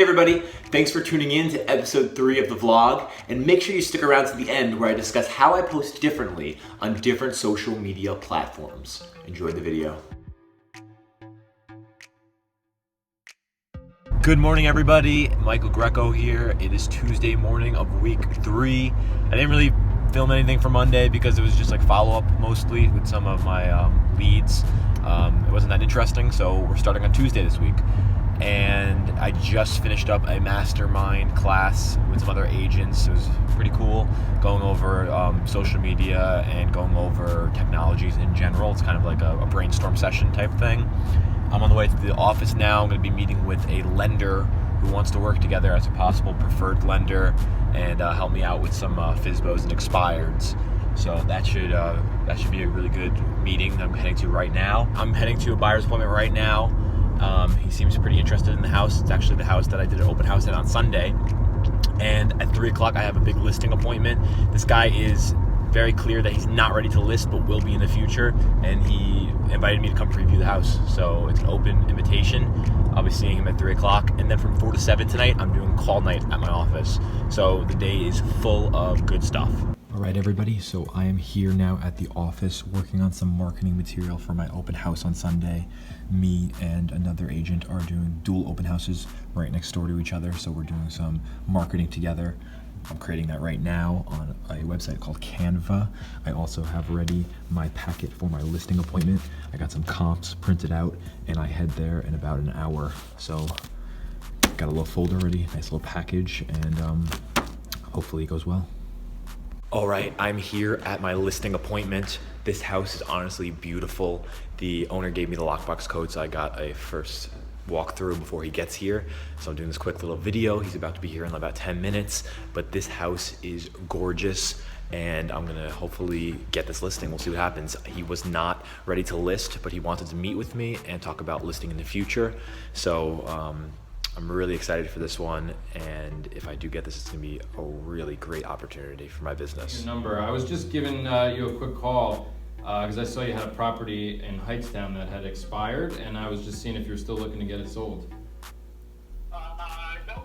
everybody, thanks for tuning in to episode 3 of the vlog, and make sure you stick around to the end where I discuss how I post differently on different social media platforms. Enjoy the video. Good morning, everybody. Michael Greco here. It is Tuesday morning of week 3. I didn't really film anything for Monday because it was just like follow-up mostly with some of my leads. It wasn't that interesting, so we're starting on Tuesday this week. And I just finished up a mastermind class with some other agents. It was pretty cool, going over social media and going over technologies in general. It's kind of like a brainstorm session type thing. I'm on the way to the office now. I'm going to be meeting with a lender who wants to work together as a possible preferred lender and help me out with some FSBOs and expireds. So that should be a really good meeting that I'm heading to right now. I'm heading to a buyer's appointment right now. He seems pretty interested in the house. It's actually the house that I did an open house at on Sunday. And at 3 o'clock, I have a big listing appointment. This guy is very clear that he's not ready to list, but will be in the future. And he invited me to come preview the house. So it's an open invitation. I'll be seeing him at 3 o'clock. And then from 4 to 7 tonight, I'm doing call night at my office. So the day is full of good stuff. All right, everybody, so I am here now at the office working on some marketing material for my open house on Sunday. Me and another agent are doing dual open houses right next door to each other, so we're doing some marketing together. I'm creating that right now on a website called Canva. I also have ready my packet for my listing appointment. I got some comps printed out, and I head there in about an hour. So got a little folder ready, nice little package, and hopefully it goes well. All right, I'm here at my listing appointment. This house is honestly beautiful. The owner gave me the lockbox code, so I got a first walkthrough before he gets here. So I'm doing this quick little video. He's about to be here in about 10 minutes, but this house is gorgeous, and I'm gonna hopefully get this listing. We'll see what happens. He was not ready to list, but he wanted to meet with me and talk about listing in the future. So I'm really excited for this one, and if I do get this, it's gonna be a really great opportunity for my business. Your number. I was just giving you a quick call because I saw you had a property in Hightstown that had expired, and I was just seeing if you're still looking to get it sold. No,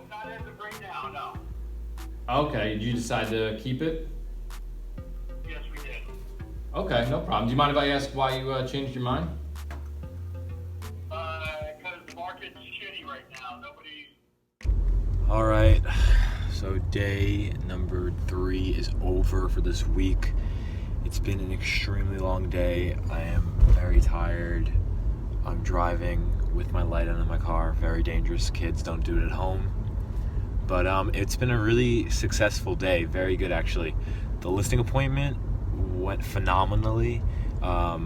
not as of right now, no. Okay, did you decide to keep it? Yes, we did. Okay, no problem. Do you mind if I ask why you changed your mind? Because the market's shitty right now. All right, so day number 3 is over for this week. It's been an extremely long day. I am very tired. I'm driving with my light on in my car. Very dangerous. Kids, don't do it at home. But it's been a really successful day. Very good, actually. The listing appointment went phenomenally.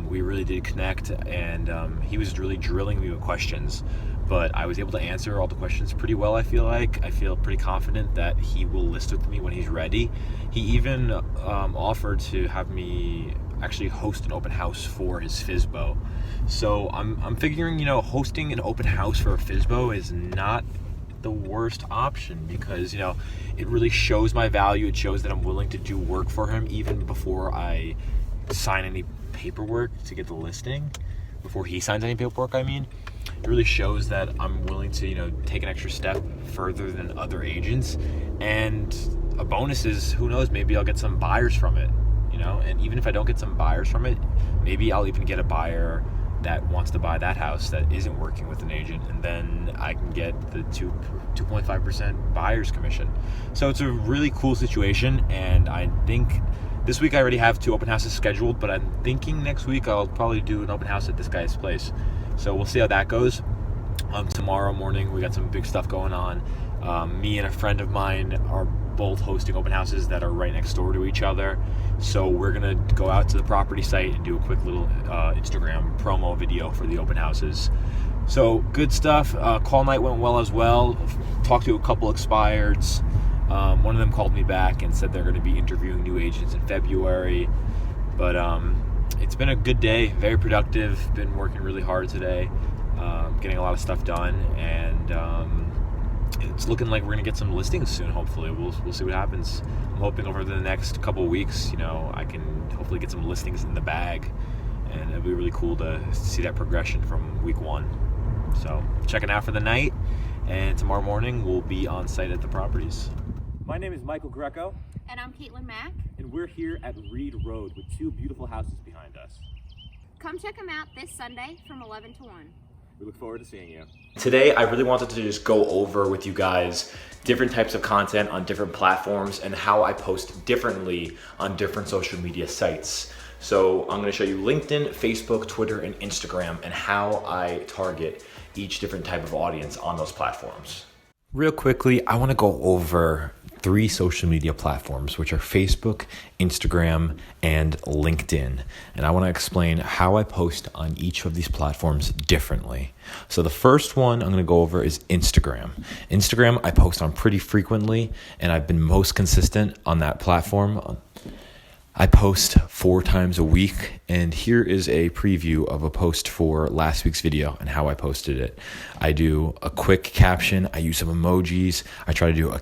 We really did connect, and he was really drilling me with questions. But I was able to answer all the questions pretty well, I feel like. I feel pretty confident that he will list with me when he's ready. He even offered to have me actually host an open house for his FSBO. So I'm figuring, hosting an open house for a FSBO is not the worst option because, it really shows my value. It shows that I'm willing to do work for him even before I sign any paperwork to get the listing. Before he signs any paperwork, I mean. It really shows that I'm willing to, take an extra step further than other agents. And a bonus is, who knows, maybe I'll get some buyers from it, and even if I don't get some buyers from it, maybe I'll even get a buyer that wants to buy that house that isn't working with an agent, and then I can get the 2.5% buyer's commission. So it's a really cool situation, and I think this week I already have 2 open houses scheduled, but I'm thinking next week I'll probably do an open house at this guy's place. So we'll see how that goes. Tomorrow morning, we got some big stuff going on. Me and a friend of mine are both hosting open houses that are right next door to each other. So we're gonna go out to the property site and do a quick little Instagram promo video for the open houses. So good stuff. Call night went well as well. Talked to a couple expireds. One of them called me back and said they're gonna be interviewing new agents in February. But it's been a good day, very productive. Been working really hard today, getting a lot of stuff done, and it's looking like we're gonna get some listings soon. Hopefully, we'll see what happens. I'm hoping over the next couple of weeks, I can hopefully get some listings in the bag, and it'd be really cool to see that progression from week 1. So checking out for the night, And tomorrow morning, we'll be on site at the properties. My name is Michael Greco, And I'm Caitlin Mack. and we're here at Reed Road with two beautiful houses behind us. Come check them out this Sunday from 11 to 1. We look forward to seeing you. Today, I really wanted to just go over with you guys different types of content on different platforms and how I post differently on different social media sites. So I'm gonna show you LinkedIn, Facebook, Twitter, and Instagram and how I target each different type of audience on those platforms. Real quickly, I wanna go over 3 social media platforms, which are Facebook, Instagram, and LinkedIn. And I wanna explain how I post on each of these platforms differently. So the first one I'm gonna go over is Instagram. Instagram, I post on pretty frequently, and I've been most consistent on that platform. I post 4 times a week, and here is a preview of a post for last week's video and how I posted it. I do a quick caption, I use some emojis, I try to do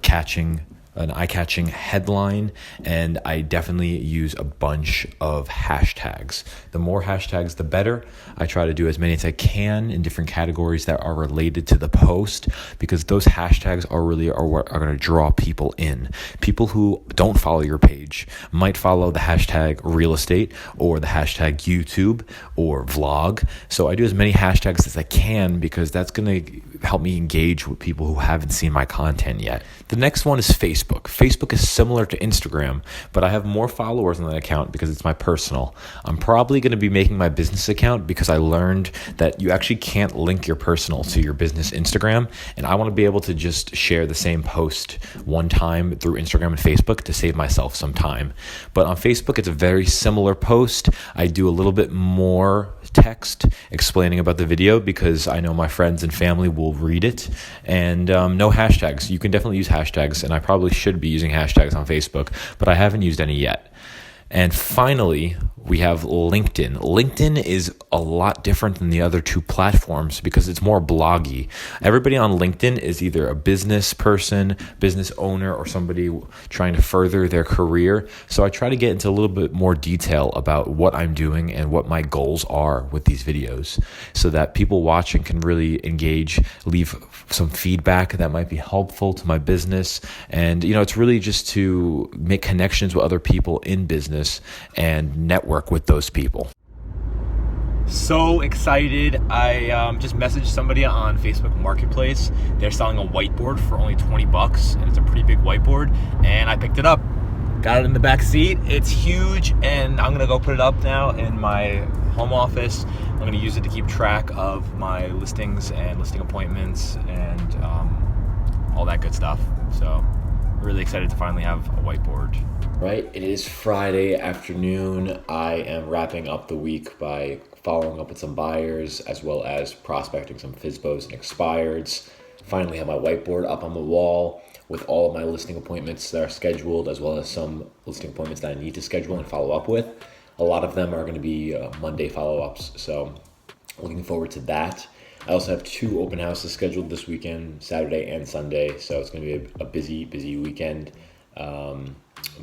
an eye-catching headline, and I definitely use a bunch of hashtags. The more hashtags, the better. I try to do as many as I can in different categories that are related to the post, because those hashtags are what are going to draw people in. People who don't follow your page might follow the hashtag real estate or the hashtag YouTube or vlog. So I do as many hashtags as I can, because that's going to help me engage with people who haven't seen my content yet. The next one is Facebook. Facebook is similar to Instagram, but I have more followers on that account because it's my personal. I'm probably going to be making my business account because I learned that you actually can't link your personal to your business Instagram, and I want to be able to just share the same post one time through Instagram and Facebook to save myself some time. But on Facebook, it's a very similar post. I do a little bit more text explaining about the video because I know my friends and family will read it, and no hashtags. You can definitely use hashtags, and I probably should be using hashtags on Facebook, but I haven't used any yet. And finally, we have LinkedIn. LinkedIn is a lot different than the other 2 platforms because it's more bloggy. Everybody on LinkedIn is either a business person, business owner, or somebody trying to further their career. So I try to get into a little bit more detail about what I'm doing and what my goals are with these videos so that people watching can really engage, leave some feedback that might be helpful to my business. And, it's really just to make connections with other people in business and network with those people. So excited. I just messaged somebody on Facebook Marketplace. They're selling a whiteboard for only $20, and it's a pretty big whiteboard, and I picked it up. Got it in the back seat. It's huge, and I'm gonna go put it up now in my home office. I'm gonna use it to keep track of my listings and listing appointments and all that good stuff. So really excited to finally have a whiteboard. Right, it is Friday afternoon. I am wrapping up the week by following up with some buyers as well as prospecting some FSBOs and expireds. Finally have my whiteboard up on the wall with all of my listing appointments that are scheduled, as well as some listing appointments that I need to schedule and follow up with. A lot of them are going to be Monday follow-ups, so looking forward to that. I also have 2 open houses scheduled this weekend, Saturday and Sunday, so it's going to be a busy weekend.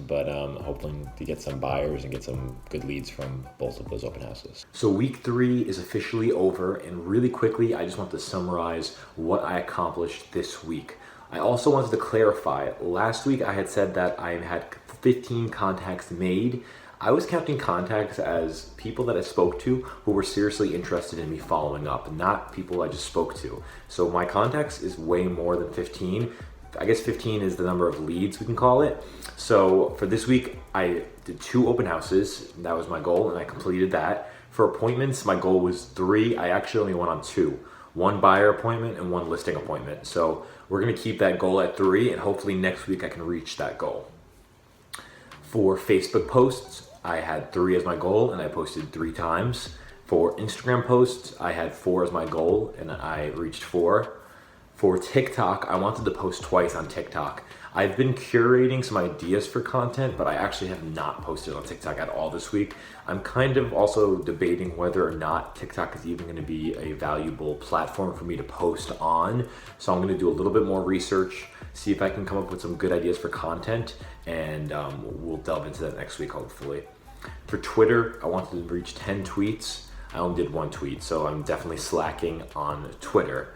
But hoping to get some buyers and get some good leads from both of those open houses. So week 3 is officially over, and really quickly, I just want to summarize what I accomplished this week. I also wanted to clarify, last week I had said that I had 15 contacts made. I was counting contacts as people that I spoke to who were seriously interested in me following up, not people I just spoke to. So my contacts is way more than 15. I guess 15 is the number of leads, we can call it. So for this week, I did 2 open houses. That was my goal, and I completed that. For appointments, my goal was 3. I actually only went on 2. 1 buyer appointment and 1 listing appointment. So we're gonna keep that goal at 3, and hopefully next week I can reach that goal. For Facebook posts, I had 3 as my goal, and I posted 3 times. For Instagram posts, I had 4 as my goal, and I reached 4. For TikTok, I wanted to post twice on TikTok. I've been curating some ideas for content, but I actually have not posted on TikTok at all this week. I'm kind of also debating whether or not TikTok is even gonna be a valuable platform for me to post on. So I'm gonna do a little bit more research, see if I can come up with some good ideas for content, and we'll delve into that next week, hopefully. For Twitter, I wanted to reach 10 tweets. I only did 1 tweet, so I'm definitely slacking on Twitter.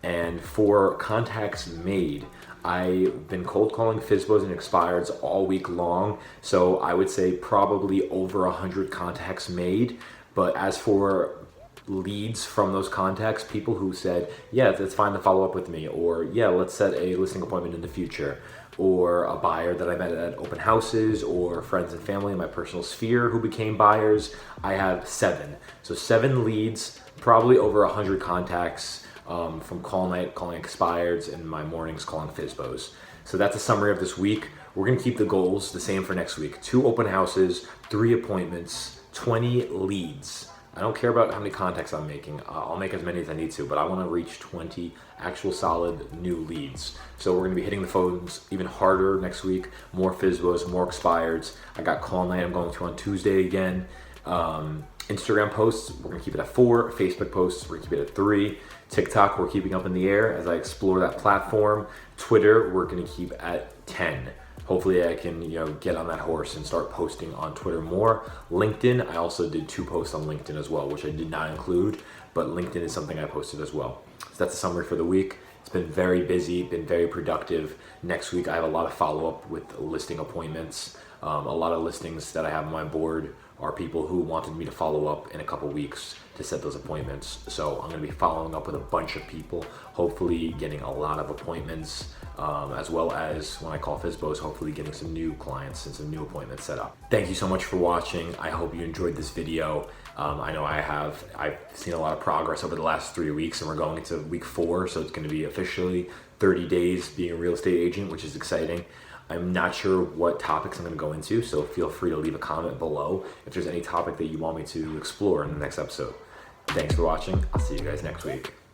And for contacts made, I've been cold calling FSBOs and expireds all week long, so I would say probably over 100 contacts made. But as for leads from those contacts, people who said, yeah, it's fine to follow up with me, or yeah, let's set a listing appointment in the future, or a buyer that I met at open houses, or friends and family in my personal sphere who became buyers, I have 7. So 7 leads, probably over 100 contacts from call night calling expireds and my mornings calling FSBOs. So that's a summary of this week. We're gonna keep the goals the same for next week. 2 open houses, 3 appointments, 20 leads. I don't care about how many contacts I'm making. I'll make as many as I need to, but I want to reach 20 actual solid new leads. So we're going to be hitting the phones even harder next week. More FSBOs, more expireds. I got call night I'm going to on Tuesday again. Instagram posts, we're going to keep it at 4. Facebook posts, we're going to keep it at 3. TikTok, we're keeping up in the air as I explore that platform. Twitter, we're going to keep at 10. Hopefully I can, get on that horse and start posting on Twitter more. LinkedIn, I also did 2 posts on LinkedIn as well, which I did not include, but LinkedIn is something I posted as well. So that's a summary for the week. It's been very busy, been very productive. Next week I have a lot of follow-up with listing appointments. A lot of listings that I have on my board are people who wanted me to follow up in a couple weeks to set those appointments. So I'm gonna be following up with a bunch of people, hopefully getting a lot of appointments, as well as when I call FSBOs, hopefully getting some new clients and some new appointments set up. Thank you so much for watching. I hope you enjoyed this video. I know I've seen a lot of progress over the last 3 weeks, and we're going into week 4, so it's gonna be officially 30 days being a real estate agent, which is exciting. I'm not sure what topics I'm going to go into, so feel free to leave a comment below if there's any topic that you want me to explore in the next episode. Thanks for watching. I'll see you guys next week.